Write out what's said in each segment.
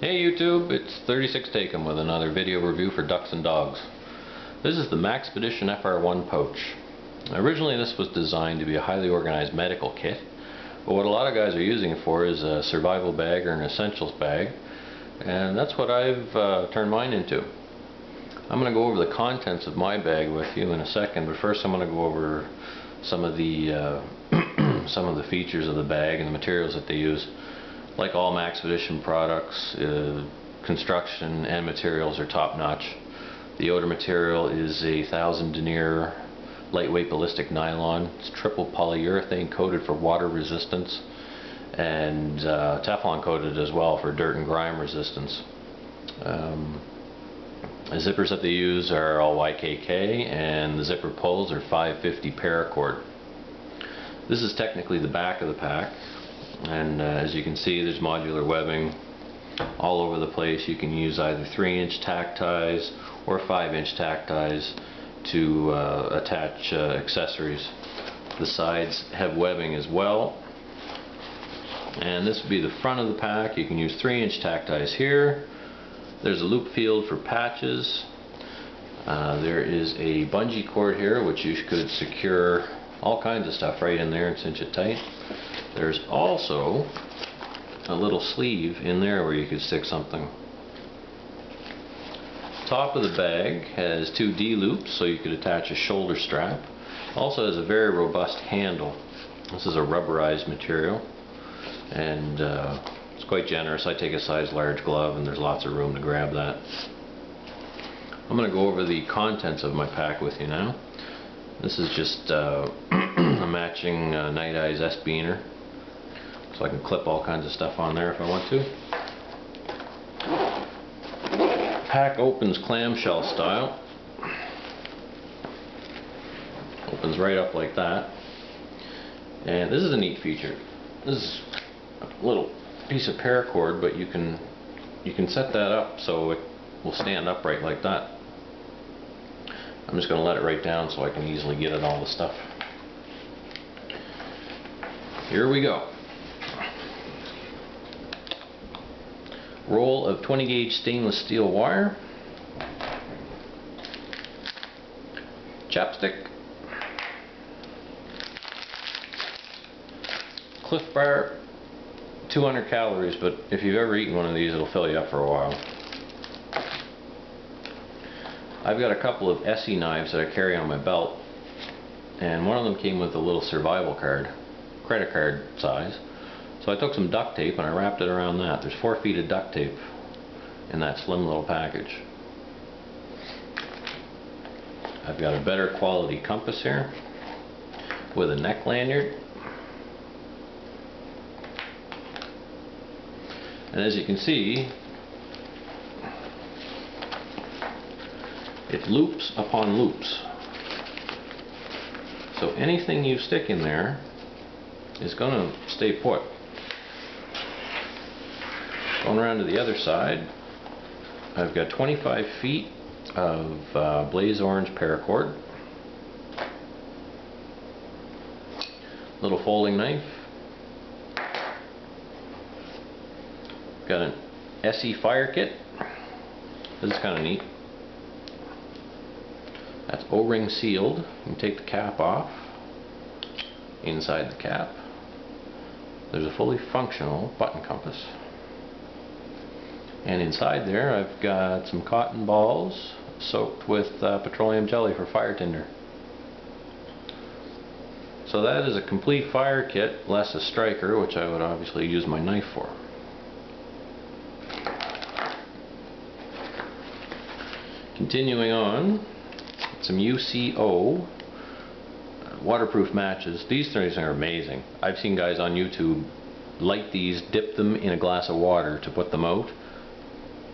Hey YouTube, it's 36 Taken with another video review for Dux-N-Dogs. This is the Maxpedition FR-1 pouch. Originally this was designed to be a highly organized medical kit, but what a lot of guys are using it for is a survival bag or an essentials bag, and that's what I've turned mine into. I'm going to go over the contents of my bag with you in a second, but first I'm going to go over some of the some of the features of the bag and the materials that they use. Like all Maxpedition products, construction and materials are top-notch. The outer material is a 1000 denier lightweight ballistic nylon. It's triple polyurethane coated for water resistance, and Teflon coated as well for dirt and grime resistance. The zippers that they use are all YKK, and the zipper pulls are 550 paracord. This is technically the back of the pack. And as you can see, there's modular webbing all over the place. You can use either 3-inch tack ties or 5-inch tack ties to attach accessories. The sides have webbing as well. And this would be the front of the pack. You can use 3-inch tack ties here. There's a loop field for patches. There is a bungee cord here, which you could secure all kinds of stuff right in there and cinch it tight. There's also a little sleeve in there where you could stick something. Top of the bag has 2 D-loops, so you could attach a shoulder strap. Also has a very robust handle. This is a rubberized material, and it's quite generous. I take a size large glove, and there's lots of room to grab that. I'm going to go over the contents of my pack with you now. This is just a matching Night Eyes S-beaner. So I can clip all kinds of stuff on there if I want to. Pack opens clamshell style. Opens right up like that. And this is a neat feature. This is a little piece of paracord, but you can set that up so it will stand upright like that. I'm just going to let it right down so I can easily get at all the stuff. Here we go. Roll of 20 gauge stainless steel wire, chapstick, Cliff Bar, 200 calories, but if you've ever eaten one of these, it'll fill you up for a while. I've got a couple of SE knives that I carry on my belt, and one of them came with a little survival card, credit card size. So I took some duct tape and I wrapped it around that. There's 4 feet of duct tape in that slim little package. I've got a better quality compass here with a neck lanyard. And as you can see, it loops upon loops. So anything you stick in there is going to stay put. Going around to the other side, I've got 25 feet of blaze orange paracord, little folding knife, got an SE fire kit. This is kind of neat. That's O-ring sealed. You can take the cap off. Inside the cap, there's a fully functional button compass. And inside there I've got some cotton balls soaked with petroleum jelly for fire tinder. So that is a complete fire kit, less a striker, which I would obviously use my knife for. Continuing on, some UCO waterproof matches. These things are amazing. I've seen guys on YouTube light these, dip them in a glass of water to put them out.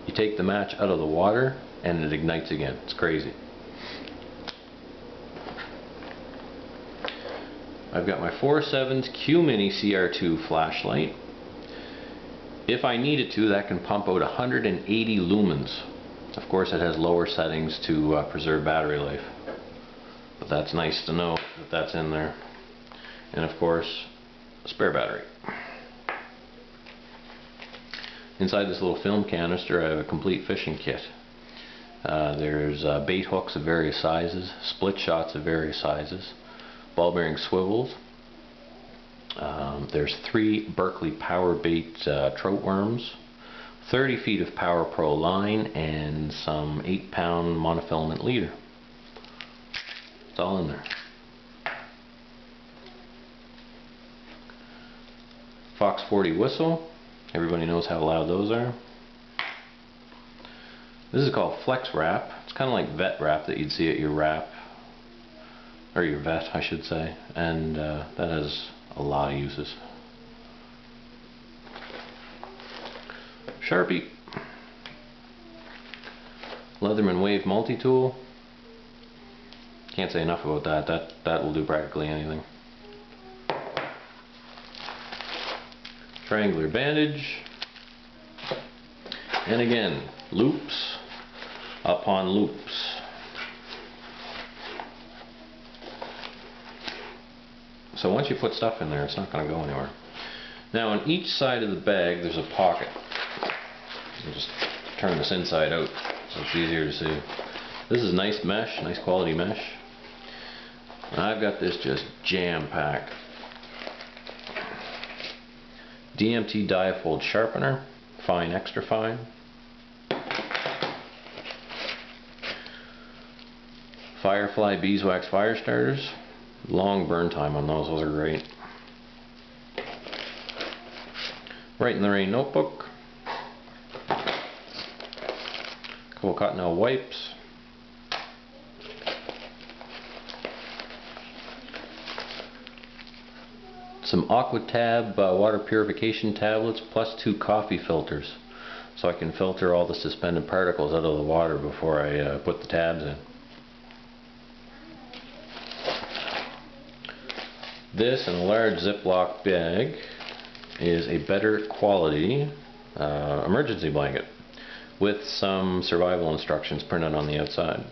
You take the match out of the water and it ignites again. It's crazy. I've got my 4.7 Q-Mini CR2 flashlight. If I needed to, that can pump out 180 lumens. Of course it has lower settings to preserve battery life. But that's nice to know that that's in there. And of course, a spare battery. Inside this little film canister I have a complete fishing kit. There's bait hooks of various sizes, split shots of various sizes, ball bearing swivels. There's 3 Berkeley power bait trout worms, 30 feet of Power Pro line, and some 8-pound monofilament leader. It's all in there. Fox 40 whistle. Everybody knows how loud those are. This is called flex wrap. It's kind of like vet wrap that you'd see at your wrap, or your vet I should say, and that has a lot of uses. Sharpie. Leatherman Wave multi-tool. Can't say enough about that. That will do practically anything. Triangular bandage. And again, loops upon loops. So once you put stuff in there, it's not going to go anywhere. Now on each side of the bag there's a pocket. I'll just turn this inside out so it's easier to see. This is nice mesh, nice quality mesh. And I've got this just jam-packed. DMT diafold sharpener, fine, extra fine. Firefly beeswax fire starters. Long burn time on those are great. Right in the Rain notebook. Couple Cottonelle wipes. Some Aquatab water purification tablets plus 2 coffee filters, so I can filter all the suspended particles out of the water before I put the tabs in. This in a large Ziploc bag is a better quality emergency blanket with some survival instructions printed on the outside.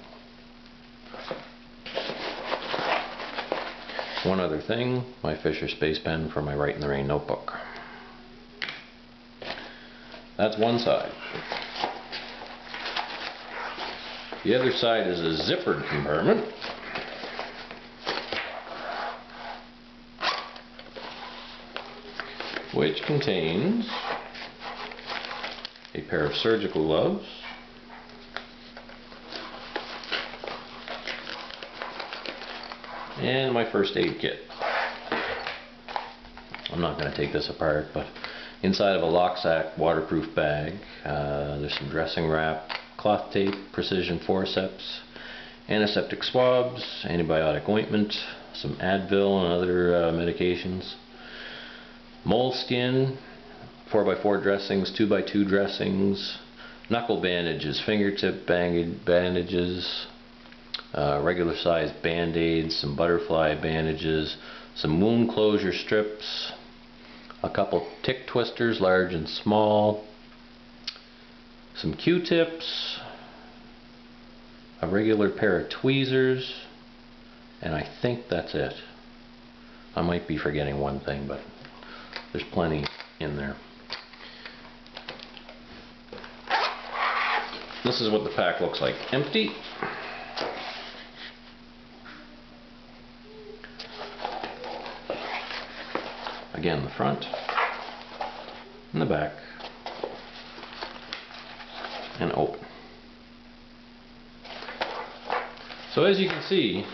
One other thing, my Fisher Space Pen for my Write in the Rain notebook. That's one side. The other side is a zippered compartment. Which contains a pair of surgical gloves, and my first aid kit. I'm not going to take this apart, but inside of a Locksack waterproof bag, there's some dressing wrap, cloth tape, precision forceps, antiseptic swabs, antibiotic ointment, some Advil and other medications, moleskin, 4x4 dressings, 2x2 dressings, knuckle bandages, fingertip bandages, regular sized band-aids, some butterfly bandages, some wound closure strips, a couple tick twisters, large and small, some Q-tips, a regular pair of tweezers, and I think that's it. I might be forgetting one thing, but there's plenty in there. This is what the pack looks like. Empty. Again, the front and the back, and open. So as you can see,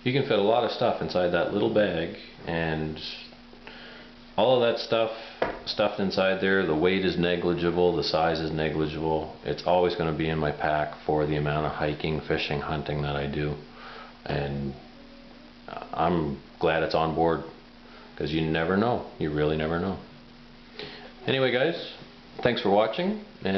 you can fit a lot of stuff inside that little bag, and all of that stuff stuffed inside there, the weight is negligible, the size is negligible. It's always going to be in my pack for the amount of hiking, fishing, hunting that I do, and I'm glad it's on board, because you never know. You really never know. Anyway guys, thanks for watching. And